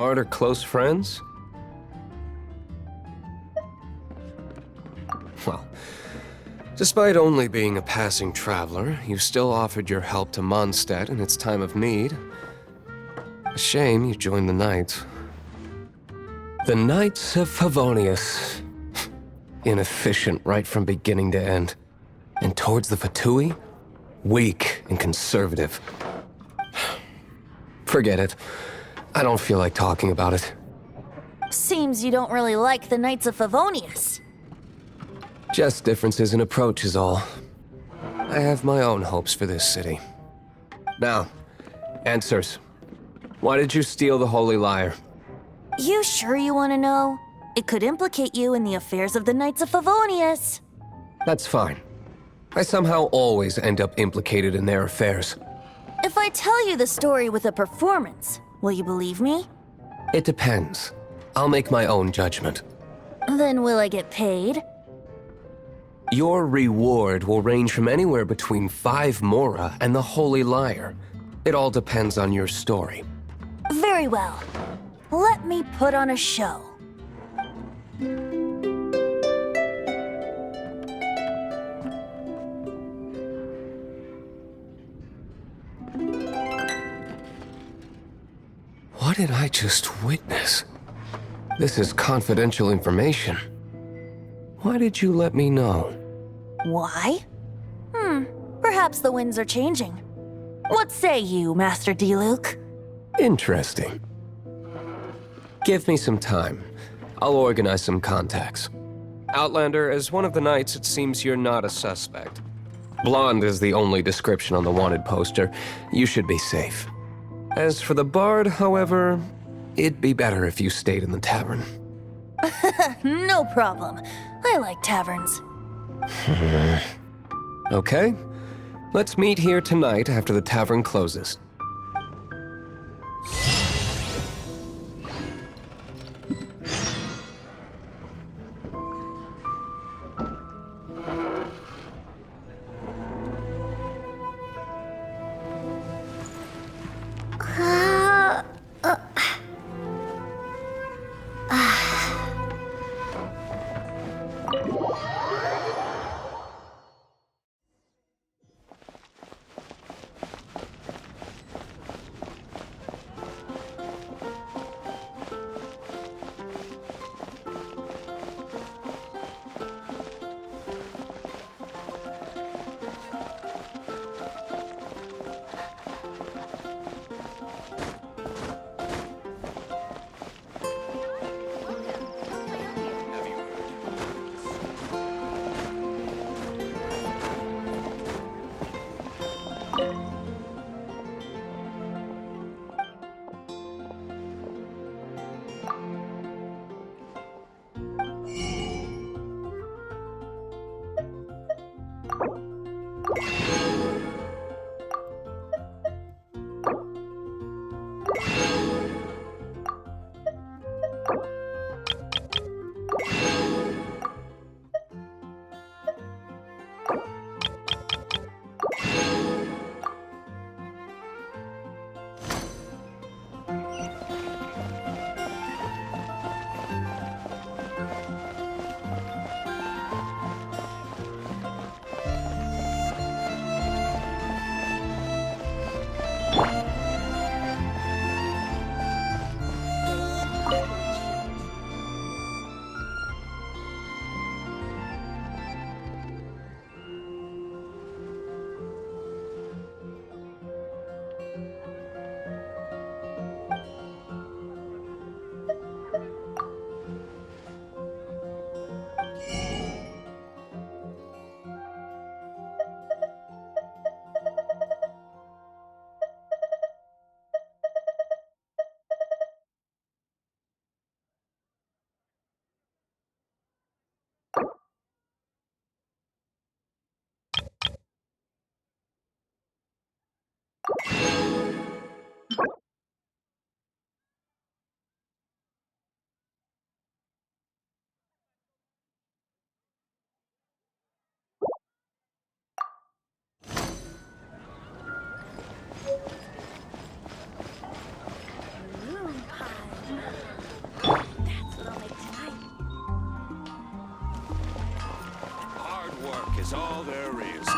Are close friends? Well, despite only being a passing traveler, you still offered your help to Mondstadt in its time of need. A shame you joined the Knights. The Knights of Favonius. Inefficient right from beginning to end. And towards the Fatui, weak and conservative. Forget it. I don't feel like talking about it. Seems you don't really like the Knights of Favonius. Just differences in approach is all. I have my own hopes for this city. Now, answers. Why did you steal the Holy Lyre? You sure you want to know? It could implicate you in the affairs of the Knights of Favonius. That's fine. I somehow always end up implicated in their affairs. If I tell you the story with a performance, will you believe me? It depends. I'll make my own judgment. Then will I get paid? Your reward will range from anywhere between 5 Mora and the Holy Lyre. It all depends on your story. Very well. Let me put on a show. What did I just witness? This is confidential information. Why did you let me know? Why? Perhaps the winds are changing. What say you, Master Diluc? Interesting. Give me some time. I'll organize some contacts. Outlander, as one of the Knights, it seems you're not a suspect. Blonde is the only description on the wanted poster. You should be safe. As for the Bard, however, it'd be better if you stayed in the tavern. No problem. I like taverns. Okay. Let's meet here tonight after the tavern closes.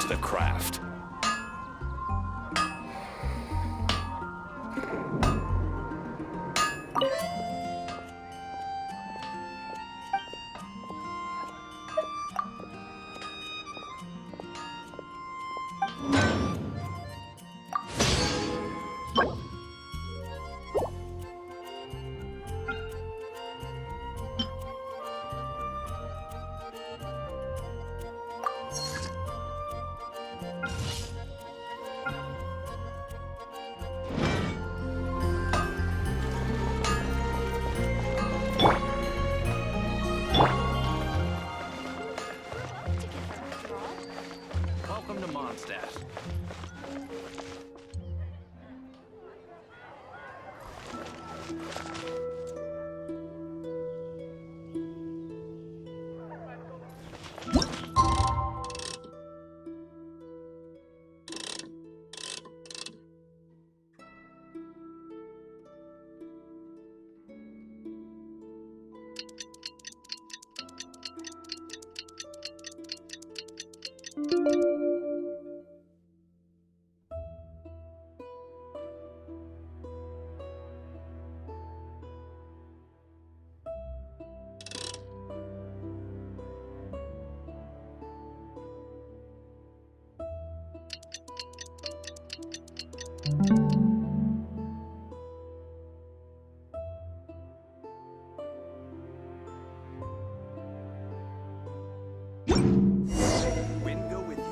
to the craft. Welcome to Mondstadt. Wind go with you.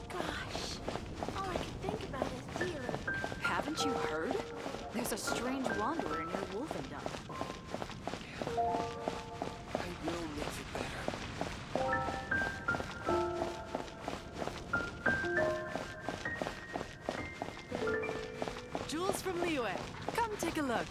Gosh, all I can think about is deer. Haven't you heard? There's a strange wanderer near Wolfendom. I will make it better. Jules from Liyue, come take a look.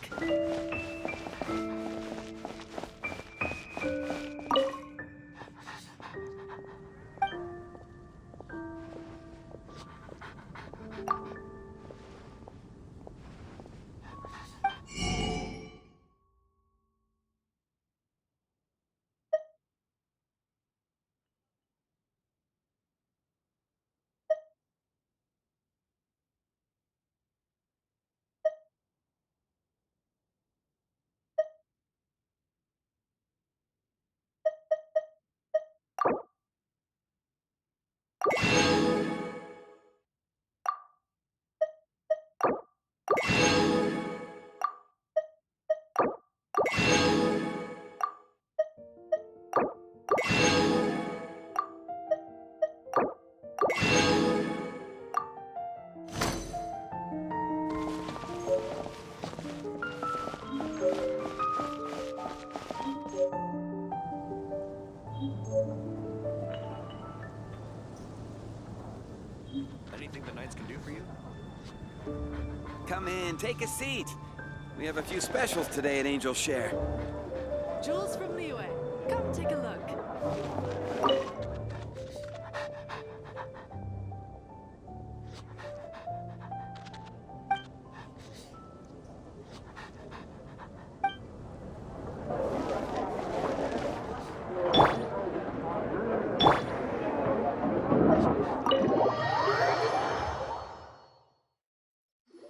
Anything the Knights can do for you? Come in, take a seat. We have a few specials today at Angel Share. Jules from Liyue, come take a look.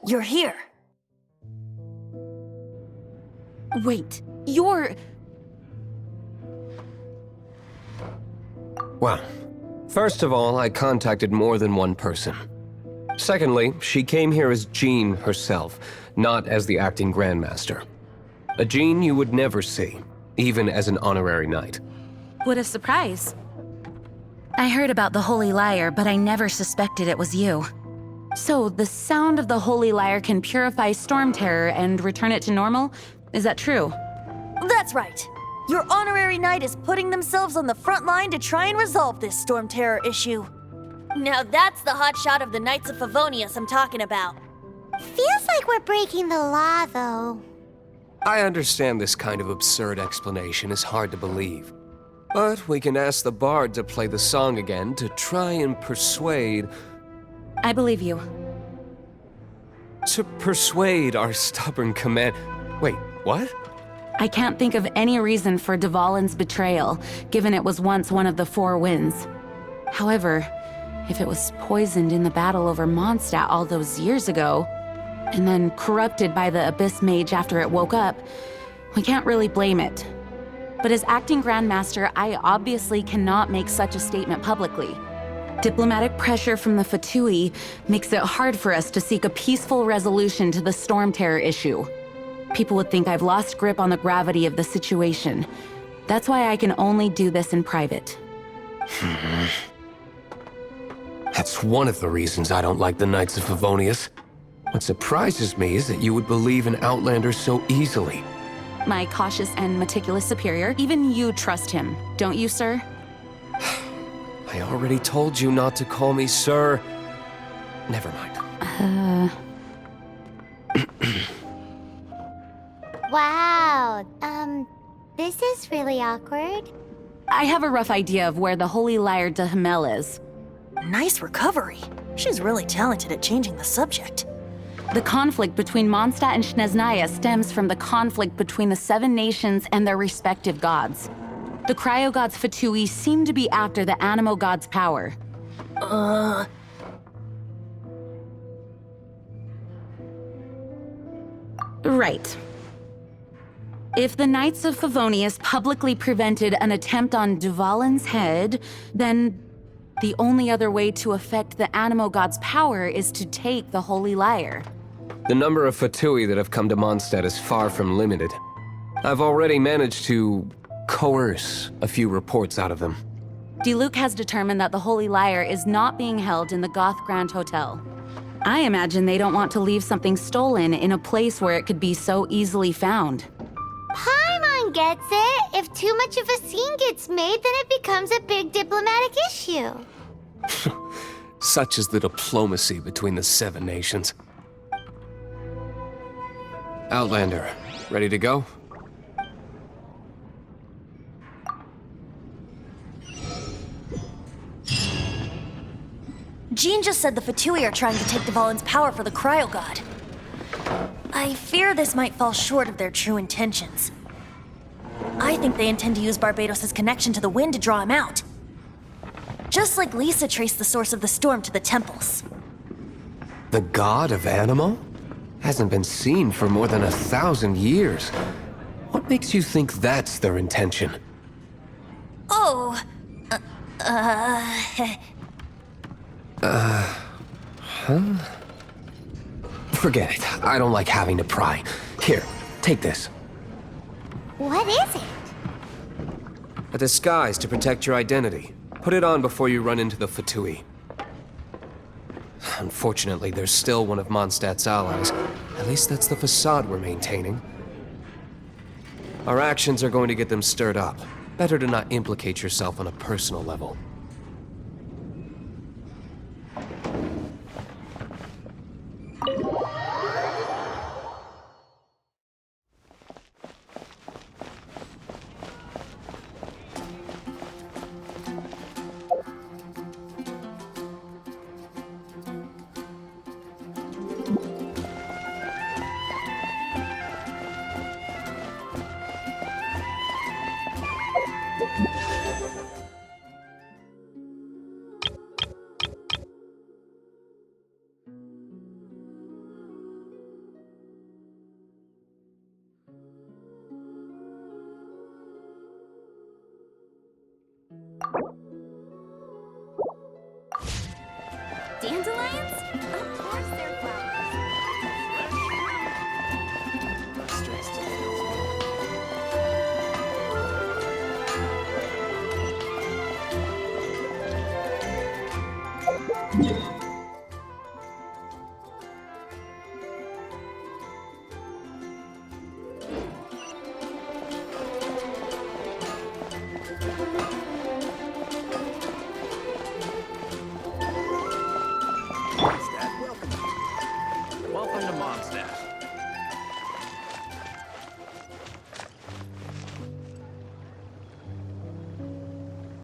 You're here. Wait, you're... Well, first of all, I contacted more than one person. Secondly, she came here as Jean herself, not as the acting Grandmaster. A Jean you would never see, even as an honorary knight. What a surprise. I heard about the Holy Lyre, but I never suspected it was you. So, the sound of the Holy Lyre can purify Storm Terror and return it to normal? Is that true? That's right. Your honorary knight is putting themselves on the front line to try and resolve this Storm Terror issue. Now that's the hotshot of the Knights of Favonius I'm talking about. Feels like we're breaking the law, though. I understand this kind of absurd explanation is hard to believe. But we can ask the bard to play the song again to try and persuade... I believe you. To persuade our stubborn command. Wait, what? I can't think of any reason for Dvalin's betrayal, given it was once one of the Four Winds. However, if it was poisoned in the battle over Mondstadt all those years ago, and then corrupted by the Abyss Mage after it woke up, we can't really blame it. But as acting Grandmaster, I obviously cannot make such a statement publicly. Diplomatic pressure from the Fatui makes it hard for us to seek a peaceful resolution to the Storm Terror issue. People would think I've lost grip on the gravity of the situation. That's why I can only do this in private. That's one of the reasons I don't like the Knights of Favonius. What surprises me is that you would believe in Outlanders so easily. My cautious and meticulous superior, even you trust him, don't you, sir? I already told you not to call me sir. Never mind. Wow, this is really awkward. I have a rough idea of where the Holy Lyre de Himmel is. Nice recovery. She's really talented at changing the subject. The conflict between Mondstadt and Snezhnaya stems from the conflict between the Seven Nations and their respective gods. The cryo-gods Fatui seem to be after the Animo god's power. Right. If the Knights of Favonius publicly prevented an attempt on Dvalin's head, then the only other way to affect the Animo god's power is to take the Holy Lyre. The number of Fatui that have come to Mondstadt is far from limited. I've already managed to coerce a few reports out of them. Diluc has determined that the Holy Lyre is not being held in the Goth Grand Hotel. I imagine they don't want to leave something stolen in a place where it could be so easily found. Paimon gets it. If too much of a scene gets made, then it becomes a big diplomatic issue. Such is the diplomacy between the Seven Nations. Outlander, ready to go? Jean just said the Fatui are trying to take Dvalin's power for the Cryo God. I fear this might fall short of their true intentions. I think they intend to use Barbados' connection to the wind to draw him out. Just like Lisa traced the source of the storm to the temples. The god of Animo? Hasn't been seen for more than 1,000 years. What makes you think that's their intention? Oh, Forget it. I don't like having to pry. Here, take this. What is it? A disguise to protect your identity. Put it on before you run into the Fatui. Unfortunately, there's still one of Mondstadt's allies. At least that's the facade we're maintaining. Our actions are going to get them stirred up. Better to not implicate yourself on a personal level. Dandelions? Of course they're